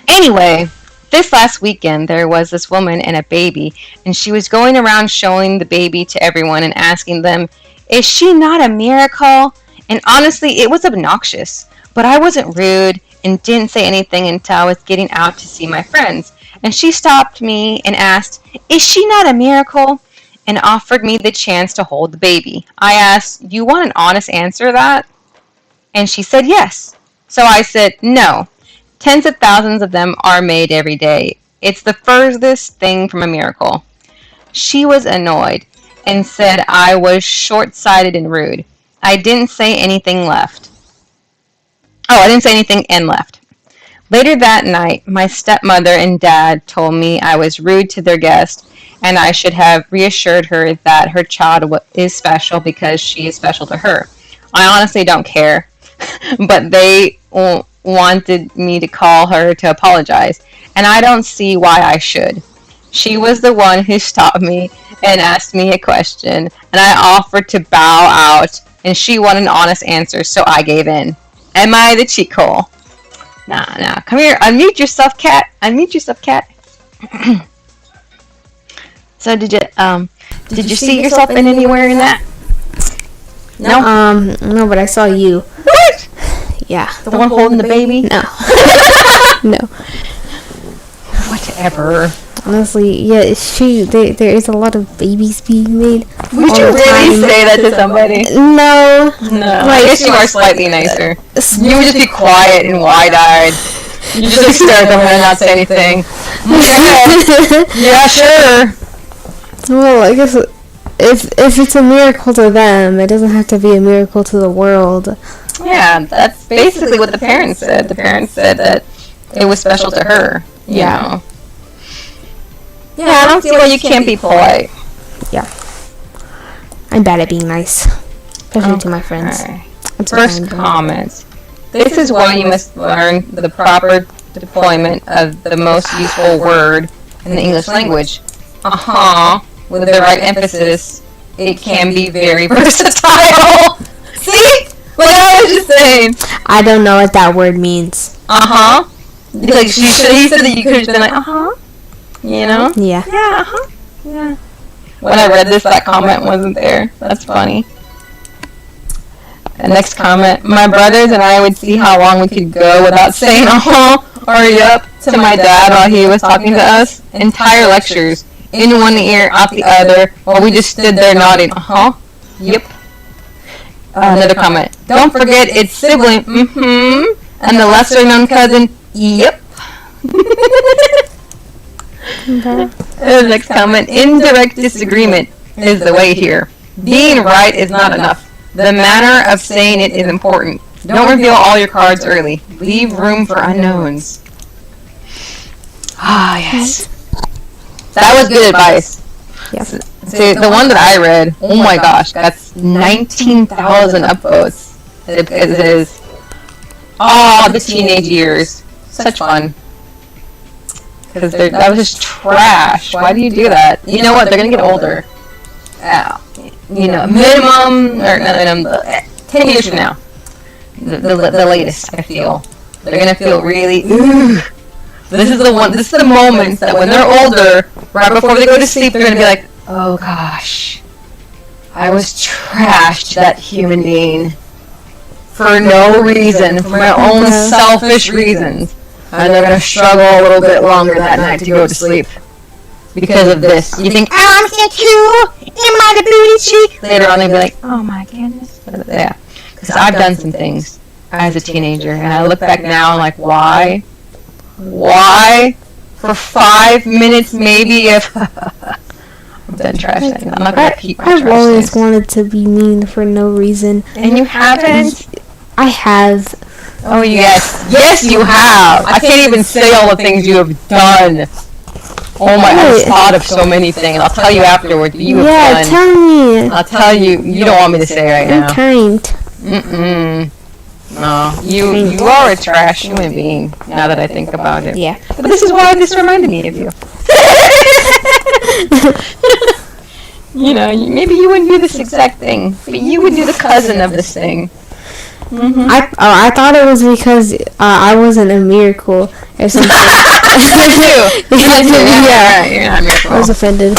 S1: Anyway, this last weekend there was this woman and a baby, and she was going around showing the baby to everyone and asking them, "Is she not a miracle?" And honestly, it was obnoxious, but I wasn't rude and didn't say anything until I was getting out to see my friends. And she stopped me and asked, "Is she not a miracle?" and offered me the chance to hold the baby. I asked, "You want an honest answer to that?" And she said yes. So I said, "No. Tens of thousands of them are made every day. It's the furthest thing from a miracle." She was annoyed and said I was short-sighted and rude. I didn't say anything and left. Later that night, my stepmother and dad told me I was rude to their guest and I should have reassured her that her child is special because she is special to her. I honestly don't care, but they wanted me to call her to apologize, and I don't see why I should. She was the one who stopped me and asked me a question, and I offered to bow out, and she wanted an honest answer, so I gave in. Am I the cheat hole? Nah. Come here. Unmute yourself, cat. So did you see yourself in anywhere in that? No?
S2: No, but I saw you.
S1: What?
S2: Yeah.
S1: The one holding the baby?
S2: No. No.
S1: Whatever.
S2: Honestly, yeah, there is a lot of babies being made.
S1: Would
S2: all
S1: you
S2: the
S1: really
S2: time.
S1: say that to somebody?
S2: No.
S1: No.
S2: Like,
S1: I guess you are slightly nicer. You would just be quiet and wide-eyed. You just like stare at them and not say anything. Yeah, sure.
S2: Well, I guess if it's a miracle to them, it doesn't have to be a miracle to the world.
S1: Yeah, that's basically what the parents said. The parents said that it was special to her. You know. Yeah, I don't see why you can't be polite.
S2: Yeah. I'm bad at being nice, especially to my friends.
S1: Okay.
S2: That's
S1: First
S2: what I'm doing.
S1: comment. This is why you must learn the proper deployment of the most useful word in the English language. With the right emphasis, it can be very versatile. See? Like I was just saying.
S2: I don't know what that word means.
S1: Like he said that you could have just been like, You know?
S2: Yeah.
S1: Yeah, Yeah. When I read this, that comment wasn't there. That's funny. The next comment. My brothers and I would see how long we could go without saying or yup to my dad while he was talking to us. Entire lectures. In one ear, out the other, while we just stood there nodding. Yep. Another comment. Don't forget its sibling. And the lesser known cousin. Yep. The next comment. Indirect disagreement is the way here. Being right is not enough. The manner of saying it is important. Don't reveal all your cards early. Leave room for unknowns. Ah, yes. That was good advice.
S2: Yeah.
S1: See, the one that I read, oh my gosh, that's 19,000 upvotes. It is the teenage years. Such fun. because that was just trash. Why do you do that? You know what? They're gonna get older. Minimum or 10 years from now. The latest, I feel. They're gonna feel really. Ooh. This is the one. This is the moment that when they're older, right before they go to sleep, they're gonna be like, "Oh gosh, I was trash to that human being for no reason, for my own selfish reasons," and they're gonna struggle a little bit longer that night to go to sleep because of this. You think, "Oh, I'm so cute. Am I the booty cheek?" Later on, they'll be like, "Oh my goodness." Yeah, because I've done some things as a teenager, and I look back now and like, why? For 5 minutes, maybe, if I've done trash things. I'm not gonna repeat my trash
S2: I've always
S1: things.
S2: wanted to be mean for no reason.
S1: And you haven't?
S2: I have.
S1: Oh yes, yes you have. I can't even say all the things you have done. Oh my! I just thought of so many things. I'll tell you afterwards. You have
S2: Yeah,
S1: done.
S2: tell me.
S1: I'll tell you. You don't want me to say right
S2: I'm
S1: now.
S2: kind.
S1: Mm-mm. No, you are a trash human being. Now that I think about it.
S2: Yeah.
S1: But this is why this reminded me of you. Maybe you wouldn't do this exact thing, but you would do the cousin of this thing. Mm-hmm.
S2: I thought it was because I wasn't a miracle or something.
S1: Yeah, you're not a miracle.
S2: I was offended.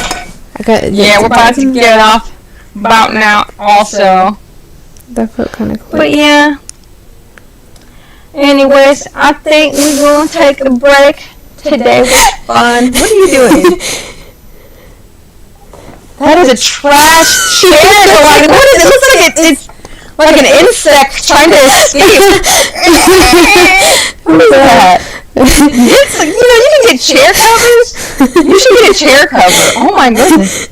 S1: Yeah, we're about to get off about now also.
S2: That felt kind of quick.
S1: But yeah. Anyways, I think we're going to take a break. Today was fun. What are you doing? That is a trash chair. Like, what is it? It looks like it's like an insect trying to escape. What is that? It's like, you can get chair covers. You should get a chair cover. Oh my goodness.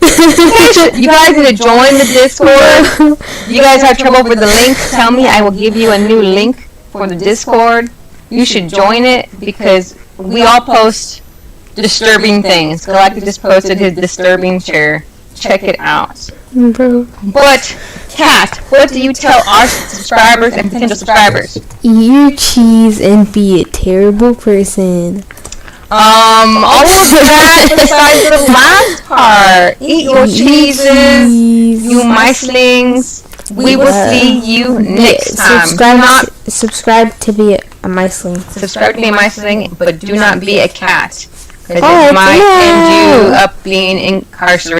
S1: You guys need to join the Discord. You guys have trouble with the link? Tell me. I will give you a new link for the Discord. You should join it because we all post disturbing things. Galactic just posted his disturbing chair. Check it out.
S2: Bro.
S1: But, Kat, what do you tell our subscribers and potential subscribers?
S2: Eat your cheese and be a terrible person.
S1: All of that besides the last part. Eat your cheeses, you micelings. We will see you next time.
S2: Subscribe to be a miceling.
S1: Subscribe to be a miceling, but do not be a cat. Because
S2: Oh,
S1: it might
S2: no.
S1: end you up being incarcerated.